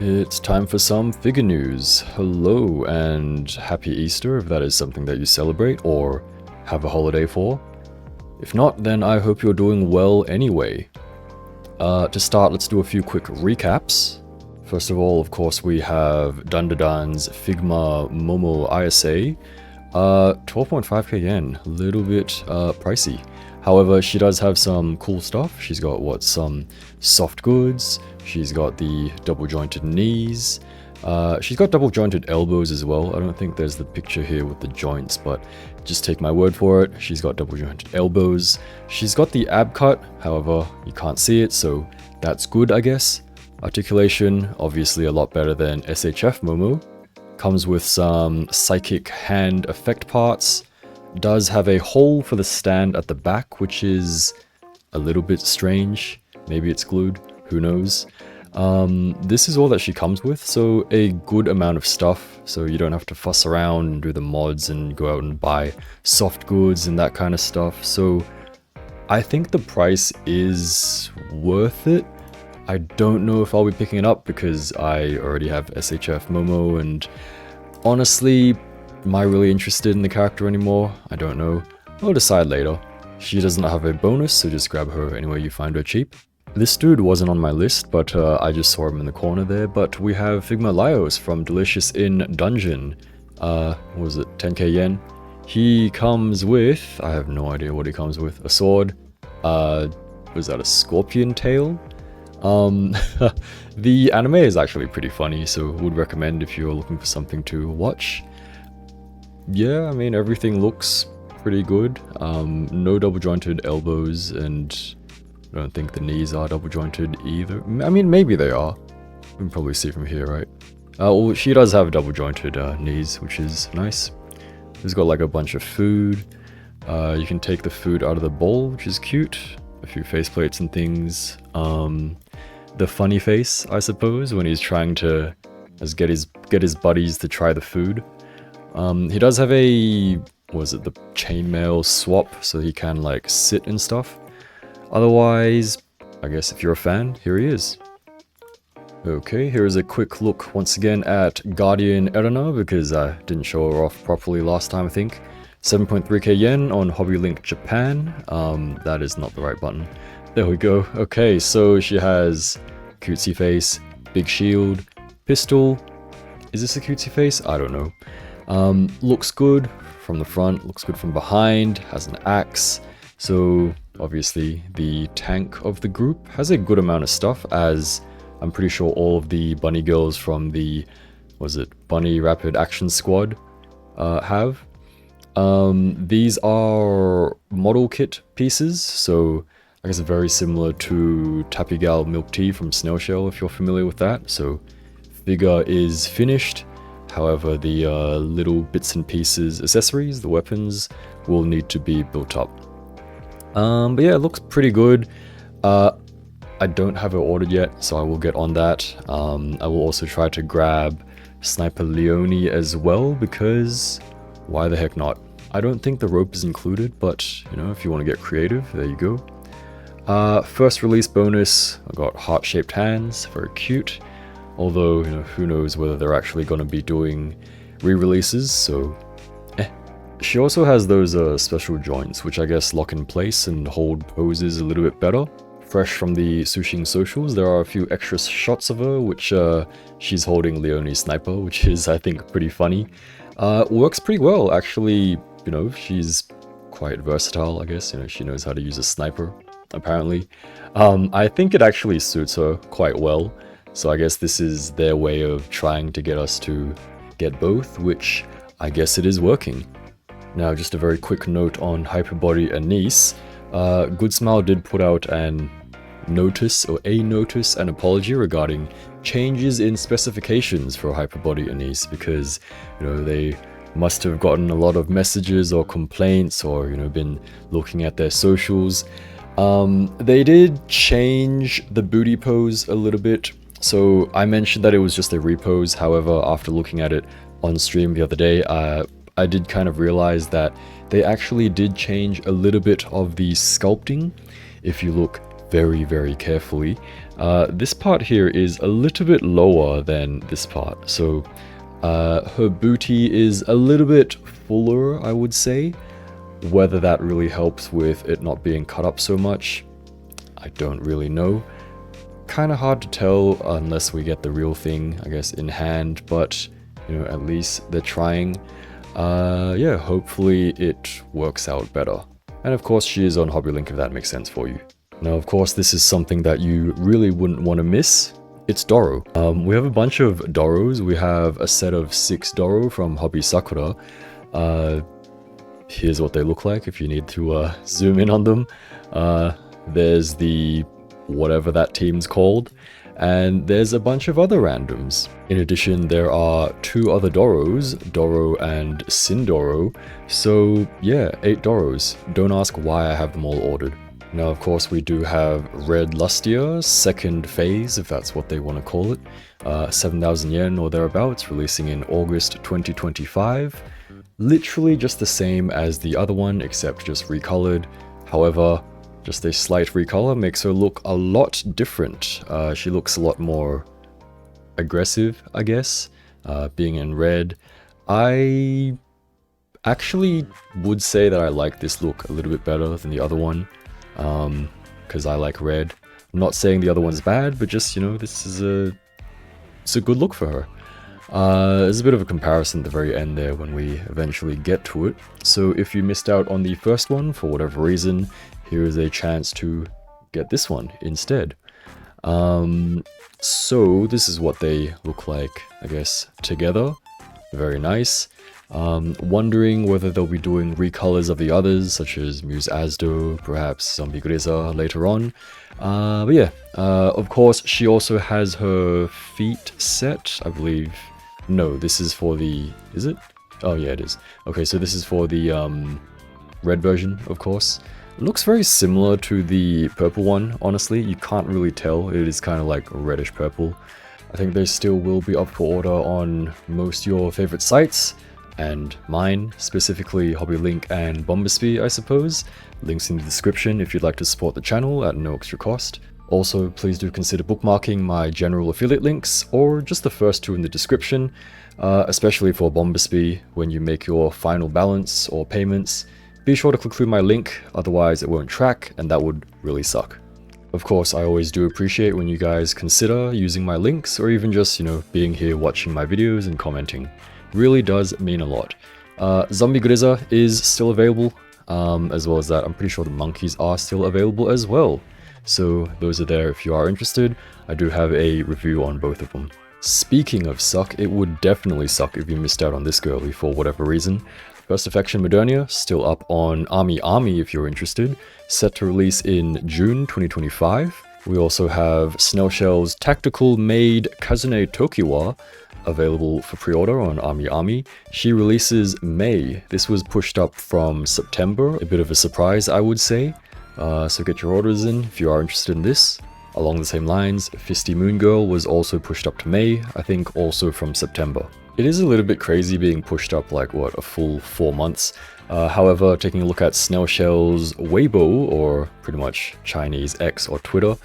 It's time for some figure news. Hello and happy Easter if that is something that you celebrate or have a holiday for. If not, then I hope you're doing well anyway. To start, let's do a few quick recaps. First of all, of course, we have Dandadan's Figma Momo Ayase. 12.5k yen, a little bit pricey. However, she does have some cool stuff. She's got some soft goods. She's got the double jointed knees. She's got double jointed elbows as well. I don't think there's the picture here with the joints, but just take my word for it. She's got double jointed elbows. She's got the ab cut. However, you can't see it, so that's good, I guess. Articulation, obviously a lot better than SHF Momo. Comes with some psychic hand effect parts. Does have a hole for the stand at the back, which is a little bit strange. Maybe it's glued, who knows. This is all that she comes with, so a good amount of stuff, so you don't have to fuss around and do the mods and go out and buy soft goods and that kind of stuff. So I think the price is worth it. I don't know if I'll be picking it up because I already have SHF Momo, and honestly, am I really interested in the character anymore? I don't know. I'll decide later. She doesn't have a bonus, so just grab her anywhere you find her cheap. This dude wasn't on my list, but I just saw him in the corner there. But we have Figma Laios from Delicious in Dungeon. What was it, 10k yen? He comes with, I have no idea what he comes with, a sword. Was that a scorpion tail? The anime is actually pretty funny, so would recommend if you're looking for something to watch. Yeah, I mean, everything looks pretty good. No double jointed elbows, and I don't think the knees are double jointed either. I mean, maybe they are. You can probably see from here, right? Well, she does have double jointed knees, which is nice. It's got like a bunch of food. You can take the food out of the bowl, which is cute. A few faceplates and things. The funny face, I suppose, when he's trying to get his buddies to try the food. He does have a, what is it, the chainmail swap, so he can like sit and stuff. Otherwise, I guess if you're a fan, here he is. Okay, here is a quick look once again at Guardian Erena, because I didn't show her off properly last time, I think. 7.3k yen on HobbyLink Japan. That is not the right button. There we go. Okay, so she has cutesy face, big shield, pistol. Is this a cutesy face? I don't know. Looks good from the front, looks good from behind, has an axe. So obviously the tank of the group has a good amount of stuff, as I'm pretty sure all of the bunny girls from the, was it, Bunny Rapid Action Squad have. These are model kit pieces, so I guess very similar to Tapigal Milk Tea from Snail Shell, if you're familiar with that. So figure is finished. However, the little bits and pieces, accessories, the weapons, will need to be built up. But yeah, it looks pretty good. I don't have it ordered yet, so I will get on that. I will also try to grab Sniper Leone as well, because why the heck not? I don't think the rope is included, but you know, if you want to get creative, there you go. First release bonus, I got heart-shaped hands, very cute. Although, you know, who knows whether they're actually going to be doing re-releases, so She also has those special joints, which I guess lock in place and hold poses a little bit better. Fresh from the Sushing socials, there are a few extra shots of her, which she's holding Leonie's sniper, which is, I think, pretty funny. Works pretty well, actually. You know, she's quite versatile, I guess. You know, she knows how to use a sniper, apparently. I think it actually suits her quite well. So I guess this is their way of trying to get us to get both, which I guess it is working. Now, just a very quick note on Hyperbody Anise. Good Smile did put out a notice, an apology regarding changes in specifications for Hyperbody Anise, because, you know, they must have gotten a lot of messages or complaints, or, you know, been looking at their socials. They did change the booty pose a little bit. So I mentioned that it was just a repose. However, after looking at it on stream the other day, I did kind of realize that they actually did change a little bit of the sculpting. If you look very, very carefully. This part here is a little bit lower than this part, so her booty is a little bit fuller, I would say. Whether that really helps with it not being cut up so much, I don't really know. Kind of hard to tell unless we get the real thing, I guess, in hand, but, you know, at least they're trying. Yeah, hopefully it works out better. And of course she is on Hobby Link if that makes sense for you. Now, of course, this is something that you really wouldn't want to miss. It's DORO. We have a bunch of DOROs. We have a set of 6 DORO from Hobby Sakura. Here's what they look like if you need to zoom in on them. There's the whatever that team's called, and there's a bunch of other randoms. In addition, there are 2 other DOROs, DORO and Sindoro. So yeah, 8 DOROs. Don't ask why I have them all ordered. Now, of course, we do have Red Lustia, second phase, if that's what they want to call it. 7,000 yen or thereabouts, releasing in August 2025. Literally just the same as the other one, except just recolored. However, just a slight recolor makes her look a lot different. She looks a lot more aggressive, I guess, being in red. I actually would say that I like this look a little bit better than the other one, because I like red. I'm not saying the other one's bad, but just, you know, this is it's a good look for her. There's a bit of a comparison at the very end there when we eventually get to it. So if you missed out on the first one for whatever reason, here is a chance to get this one instead. So this is what they look like, I guess, together. Very nice. Wondering whether they'll be doing recolors of the others, such as Muse Asdo, perhaps Zombie Griza later on. But yeah, of course, she also has her feet set, I believe. No, this is for the... is it? Oh yeah, it is. Okay, so this is for the red version, of course. It looks very similar to the purple one, honestly. You can't really tell. It is kind of like reddish purple. I think they still will be up for order on most of your favorite sites, and mine, specifically Hobby Link and Bombasby, I suppose. Links in the description if you'd like to support the channel at no extra cost. Also, please do consider bookmarking my general affiliate links, or just the first 2 in the description, especially for Bombasby when you make your final balance or payments. Be sure to click through my link, otherwise it won't track, and that would really suck. Of course, I always do appreciate when you guys consider using my links, or even just, you know, being here watching my videos and commenting. Really does mean a lot. Zombie Griza is still available, as well as that I'm pretty sure the monkeys are still available as well. So those are there if you are interested. I do have a review on both of them. Speaking of suck, it would definitely suck if you missed out on this girly for whatever reason. First Affection Modernia, still up on Army if you're interested, set to release in June 2025. We also have Snail Shell's Tactical Maid Kazune Tokiwa, available for pre-order on Army. She releases May. This was pushed up from September, a bit of a surprise I would say. So get your orders in if you are interested in this. Along the same lines, Fisty Moon Girl was also pushed up to May, I think also from September. It is a little bit crazy being pushed up like, what, a full 4 months. However, taking a look at Snail Shell's Weibo, or pretty much Chinese X or Twitter,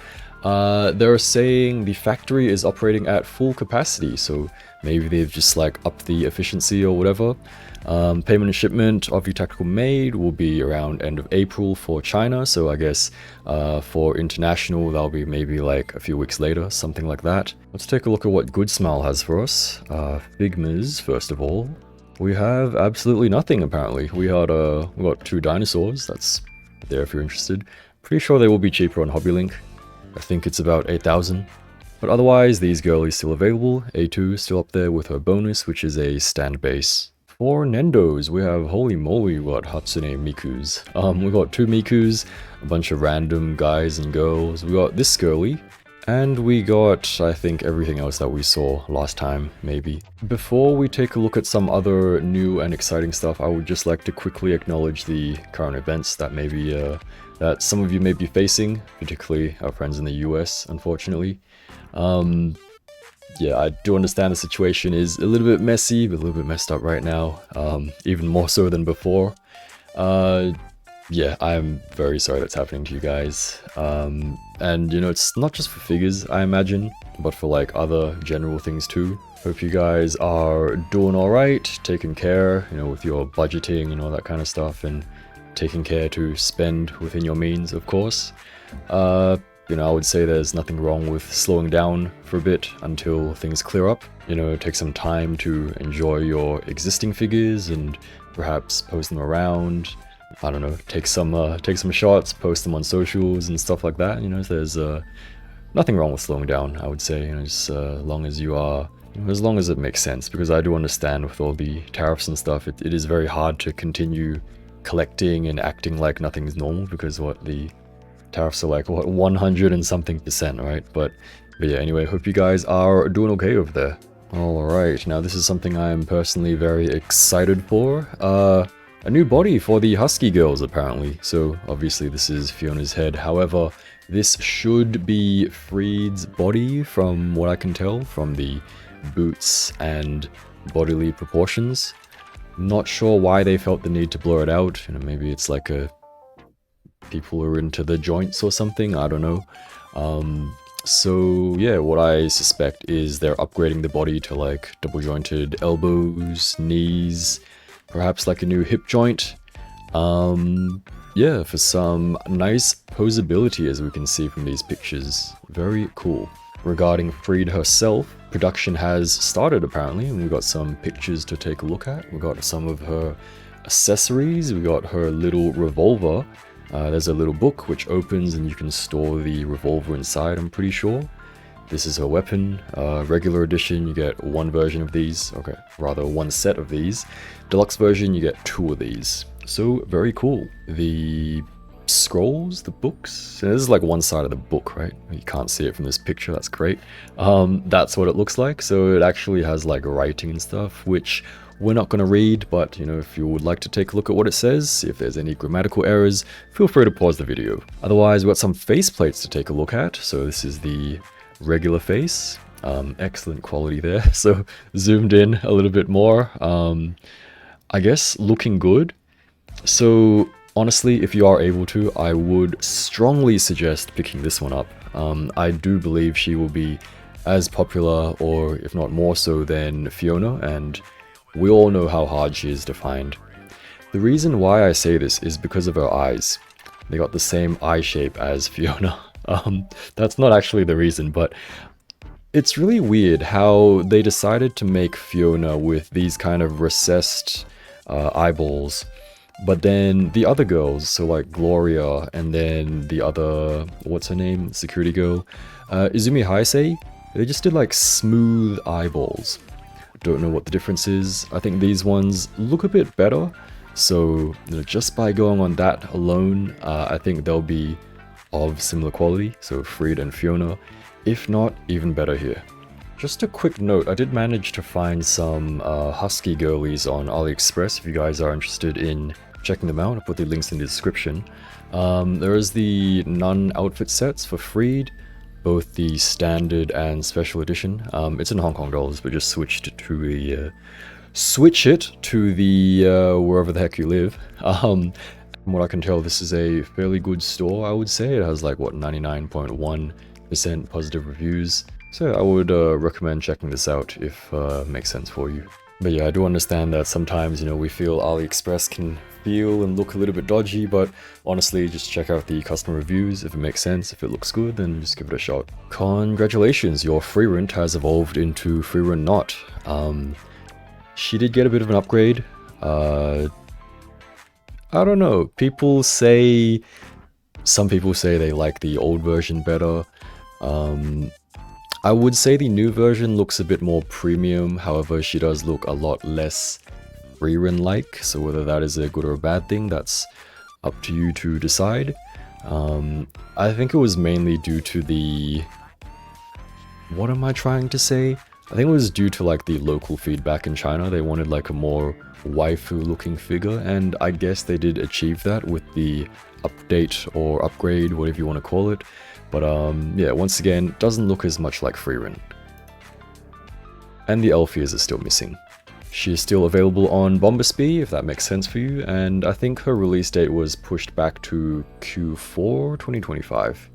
they're saying the factory is operating at full capacity, so maybe they've just like upped the efficiency or whatever. Payment and shipment of the Tactical Maid will be around end of April for China, so I guess for international that'll be maybe like a few weeks later, something like that. Let's take a look at what Good Smile has for us. Figmas, first of all. We have absolutely nothing apparently. We got 2 dinosaurs, that's there if you're interested. Pretty sure they will be cheaper on Hobby Link. I think it's about 8,000. But otherwise, these girlies still available. A2 still up there with her bonus, which is a stand base. For Nendos, we have, holy moly, we got Hatsune Miku's. We got 2 Miku's, a bunch of random guys and girls. We got this girly, and we got, I think, everything else that we saw last time, maybe. Before we take a look at some other new and exciting stuff, I would just like to quickly acknowledge the current events that maybe, that some of you may be facing, particularly our friends in the US, unfortunately. Yeah, I do understand the situation is a little bit messy, but a little bit messed up right now, even more so than before. Yeah, I'm very sorry that's happening to you guys. And you know, it's not just for figures, I imagine, but for like other general things too. Hope you guys are doing alright, taking care, you know, with your budgeting and all that kind of stuff, and taking care to spend within your means, of course. You know, I would say there's nothing wrong with slowing down for a bit until things clear up. You know, take some time to enjoy your existing figures and perhaps post them around. I don't know, take some shots, post them on socials and stuff like that. You know, there's nothing wrong with slowing down, I would say. You know, just long as you are, you know, as long as it makes sense. Because I do understand with all the tariffs and stuff, it is very hard to continue collecting and acting like nothing's normal, because what the tariffs are like, what, 100 and something %, right? But yeah, anyway, hope you guys are doing okay over there. Alright, now this is something I am personally very excited for. A new body for the Hasuki Girls, apparently. So obviously this is Fiona's head. However, this should be Friede's body from what I can tell from the boots and bodily proportions. Not sure why they felt the need to blur it out. You know, maybe it's like a people are into the joints or something, I don't know. So yeah, what I suspect is they're upgrading the body to like double jointed elbows, knees, perhaps like a new hip joint. Yeah, for some nice posability, as we can see from these pictures. Very cool. Regarding Friede herself, production has started apparently, and we've got some pictures to take a look at. We've got some of her accessories, we got her little revolver. There's a little book which opens and you can store the revolver inside, I'm pretty sure. This is her weapon. Regular edition, you get one version of these. Okay, rather one set of these. Deluxe version, you get 2 of these. So, very cool. The scrolls, the books, and this is like one side of the book, right? You can't see it from this picture, that's great. That's what it looks like. So it actually has like writing and stuff, which we're not going to read, but you know, if you would like to take a look at what it says, if there's any grammatical errors, feel free to pause the video. Otherwise, we've got some faceplates to take a look at. So this is the regular face. Excellent quality there. So zoomed in a little bit more. I guess looking good. So honestly, if you are able to, I would strongly suggest picking this one up. I do believe she will be as popular, or if not more so, than Fiona, and we all know how hard she is to find. The reason why I say this is because of her eyes. They got the same eye shape as Fiona. That's not actually the reason, but it's really weird how they decided to make Fiona with these kind of recessed eyeballs. But then the other girls, so like Gloria, and then the other, what's her name, security girl, Izumi Hayase, they just did like smooth eyeballs. Don't know what the difference is. I think these ones look a bit better. So you know, just by going on that alone, I think they'll be of similar quality. So Friede and Fiona, if not even better here. Just a quick note, I did manage to find some Husky girlies on AliExpress if you guys are interested in checking them out. I'll put the links in the description. There is the nun outfit sets for Friede, both the standard and special edition. It's in Hong Kong dollars, but just switch it to the wherever the heck you live. From what I can tell, this is a fairly good store, I would say. It has like, what, 99.1% positive reviews. So I would recommend checking this out if it makes sense for you. But yeah, I do understand that sometimes, you know, we feel AliExpress can feel and look a little bit dodgy, but honestly, just check out the customer reviews. If it makes sense, if it looks good, then just give it a shot. Congratulations, your Frieren't has evolved into Frieren't Not. She did get a bit of an upgrade. I don't know, some people say they like the old version better. I would say the new version looks a bit more premium, however she does look a lot less Frieren-like, so whether that is a good or a bad thing, that's up to you to decide. I think it was mainly due to the... what am I trying to say? I think it was due to like the local feedback in China. They wanted like a more waifu looking figure, and I guess they did achieve that with the update or upgrade, whatever you want to call it. But yeah, once again, doesn't look as much like Frieren't. And the elf ears are still missing. She is still available on Bombasby, if that makes sense for you, and I think her release date was pushed back to Q4 2025.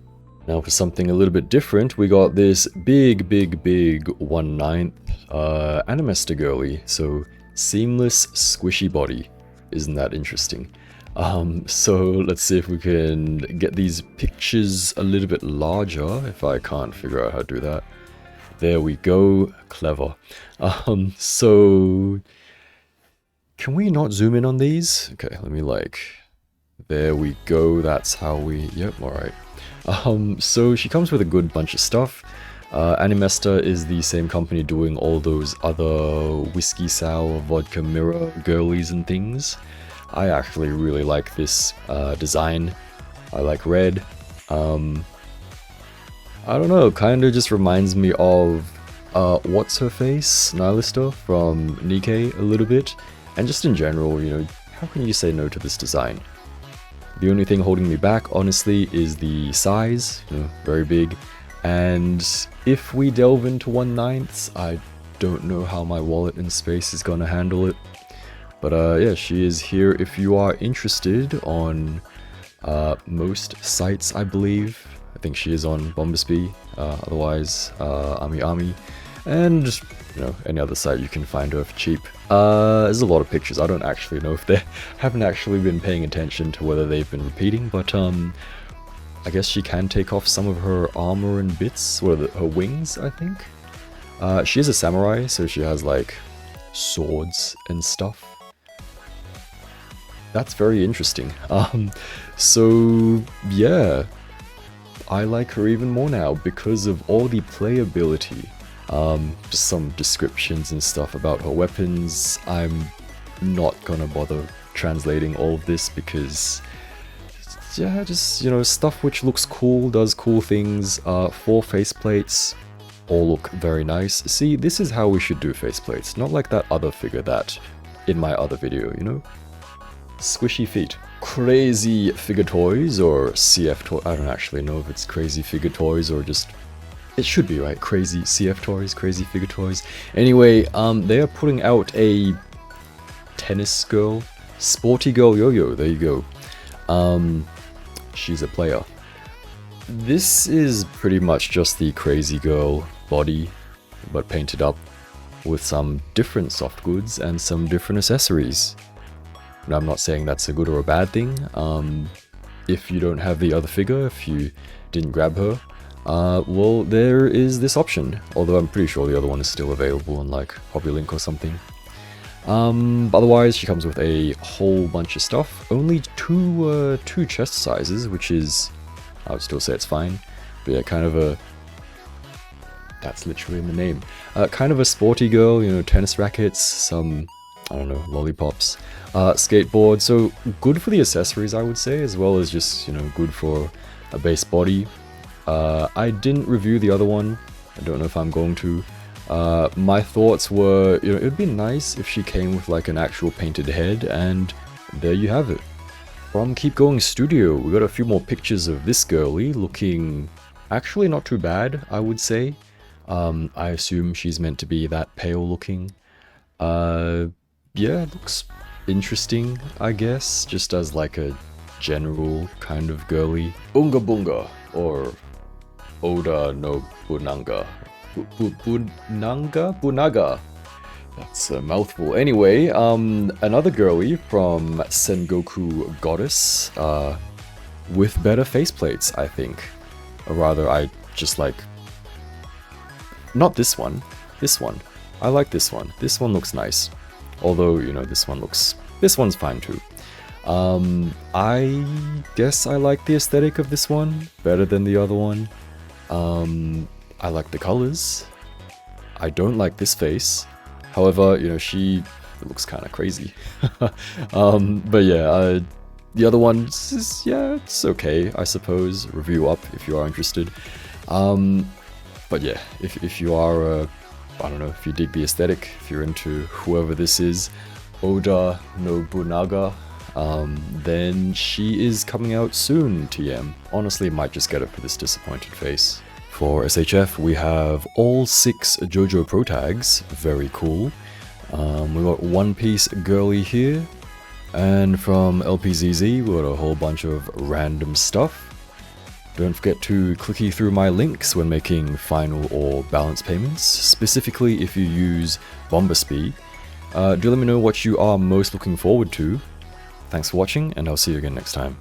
Now for something a little bit different, we got this big 1/9 Animester girly, so seamless squishy body. Isn't that interesting? So let's see if we can get these pictures a little bit larger, if I can't figure out how to do that. There we go, clever. So can we not zoom in on these? Okay, let me there we go, that's how we, yep, alright. So she comes with a good bunch of stuff. Animester is the same company doing all those other whiskey sour, vodka mirror girlies and things. I actually really like this design. I like red. I don't know, kind of just reminds me of what's her face, Nihilista from Nikkei a little bit, and just in general, you know, how can you say no to this design? The only thing holding me back, honestly, is the size, you know, very big, and if we delve into 1/9, I don't know how my wallet and space is gonna handle it. But yeah, she is here if you are interested on most sites, I believe. I think she is on Bombasby, otherwise Ami, and you know, any other site you can find her for cheap. There's a lot of pictures. I don't actually know if they haven't actually been paying attention to whether they've been repeating, but I guess she can take off some of her armor and bits, her wings, I think. She is a samurai, so she has like swords and stuff. That's very interesting. So yeah, I like her even more now because of all the playability. Just some descriptions and stuff about her weapons. I'm not gonna bother translating all of this because, yeah, just, you know, stuff which looks cool, does cool things. 4 faceplates, all look very nice. See, this is how we should do faceplates, not like that other figure that in my other video, you know? Squishy feet. Crazy Figure Toys or CFToys. I don't actually know if it's Crazy Figure Toys or just... It should be, right? Crazy CFToys, Crazy Figure Toys. Anyway, they are putting out a tennis girl, Sporty Girl YoYo. There you go. She's a player. This is pretty much just the Crazy Girl body, but painted up with some different soft goods and some different accessories. Now, I'm not saying that's a good or a bad thing. If you don't have the other figure, if you didn't grab her, well, there is this option. Although I'm pretty sure the other one is still available on like HobbyLink or something. Otherwise, she comes with a whole bunch of stuff. Only two chest sizes, which is, I would still say it's fine. But yeah, kind of a... That's literally in the name. Kind of a sporty girl, you know, tennis rackets, some... I don't know, lollipops, skateboard, so good for the accessories, I would say, as well as just, you know, good for a base body. I didn't review the other one, I don't know if I'm going to. My thoughts were, you know, it would be nice if she came with like an actual painted head, and there you have it. From KEEPGOING Studio, we got a few more pictures of this girly, looking actually not too bad, I would say. I assume she's meant to be that pale looking. Yeah, it looks interesting, I guess, just as like a general kind of girly. Bunga Bunga, or Oda Nobunaga. Bunaga? That's a mouthful. Anyway, another girly from Sengoku Goddess, with better faceplates, I think. Or rather, I just like... Not this one. This one. I like this one. This one looks nice. Although, you know, this one's fine too. I guess I like the aesthetic of this one better than the other one. I like the colors. I don't like this face. However, you know, she looks kind of crazy. But yeah, the other one is, yeah, it's okay, I suppose. Review up if you are interested. But yeah, if you are I don't know, if you dig the aesthetic, if you're into whoever this is, Oda Nobunaga, then she is coming out soon, TM. Honestly, might just get it for this disappointed face. For SHF, we have all 6 JoJo Pro tags, very cool. We got One Piece Girly here, and from LPZZ we got a whole bunch of random stuff. Don't forget to clicky through my links when making final or balance payments, specifically if you use Bombaspi. Do let me know what you are most looking forward to. Thanks for watching, and I'll see you again next time.